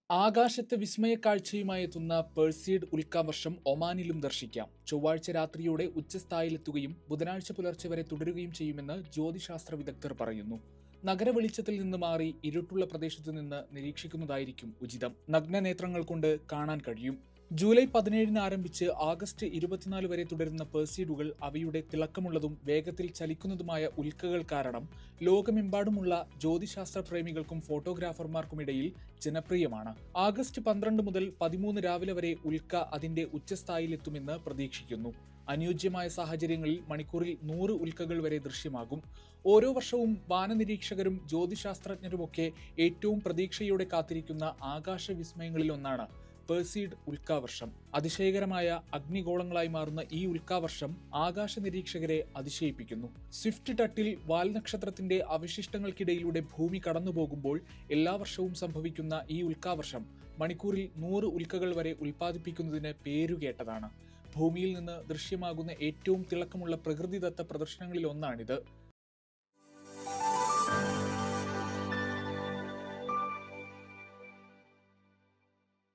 ആകാശത്ത് വിസ്മയക്കാഴ്ചയുമായി എത്തുന്ന പേഴ്സീഡ് ഉൽക്കാവർഷം ഒമാനിലും ദർശിക്കാം. ചൊവ്വാഴ്ച രാത്രിയോടെ ഉച്ചസ്ഥായിലെത്തുകയും ബുധനാഴ്ച പുലർച്ചെ വരെ തുടരുകയും ചെയ്യുമെന്ന് ജ്യോതിശാസ്ത്ര വിദഗ്ധർ പറയുന്നു. നഗരവെളിച്ചത്തിൽ നിന്ന് മാറി ഇരുട്ടുള്ള പ്രദേശത്തു നിന്ന് നിരീക്ഷിക്കുന്നതായിരിക്കും ഉചിതം. നഗ്നനേത്രങ്ങൾ കൊണ്ട് കാണാൻ കഴിയും. ജൂലൈ 17 ആരംഭിച്ച് ആഗസ്റ്റ് 24 വരെ തുടരുന്ന പേഴ്സീഡുകൾ അവയുടെ തിളക്കമുള്ളതും വേഗത്തിൽ ചലിക്കുന്നതുമായ ഉൽക്കകൾ കാരണം ലോകമെമ്പാടുമുള്ള ജ്യോതിശാസ്ത്ര പ്രേമികൾക്കും ഫോട്ടോഗ്രാഫർമാർക്കുമിടയിൽ ജനപ്രിയമാണ്. ആഗസ്റ്റ് 12 മുതൽ 13 രാവിലെ വരെ ഉൽക്ക അതിന്റെ ഉച്ചസ്ഥായിലെത്തുമെന്ന് പ്രതീക്ഷിക്കുന്നു. അനുയോജ്യമായ സാഹചര്യങ്ങളിൽ മണിക്കൂറിൽ 100 ഉൽക്കകൾ വരെ ദൃശ്യമാകും. ഓരോ വർഷവും വാനനിരീക്ഷകരും ജ്യോതിശാസ്ത്രജ്ഞരുമൊക്കെ ഏറ്റവും പ്രതീക്ഷയോടെ കാത്തിരിക്കുന്ന ആകാശ വിസ്മയങ്ങളിലൊന്നാണ് പേഴ്സീഡ് ഉൽക്കാവർഷം. അതിശയകരമായ അഗ്നിഗോളങ്ങളായി മാറുന്ന ഈ ഉൽക്കാവർഷം ആകാശ നിരീക്ഷകരെ അതിശയിപ്പിക്കുന്നു. സ്വിഫ്റ്റ് ടട്ടിൽ വാൽനക്ഷത്രത്തിന്റെ അവശിഷ്ടങ്ങൾക്കിടയിലൂടെ ഭൂമി കടന്നുപോകുമ്പോൾ എല്ലാ വർഷവും സംഭവിക്കുന്ന ഈ ഉൽക്കാവർഷം മണിക്കൂറിൽ 100 ഉൽക്കകൾ വരെ ഉൽപ്പാദിപ്പിക്കുന്നതിന് പേരുകേട്ടതാണ്. ഭൂമിയിൽ നിന്ന് ദൃശ്യമാകുന്ന ഏറ്റവും തിളക്കമുള്ള പ്രകൃതിദത്ത പ്രദർശനങ്ങളിൽ ഒന്നാണിത്.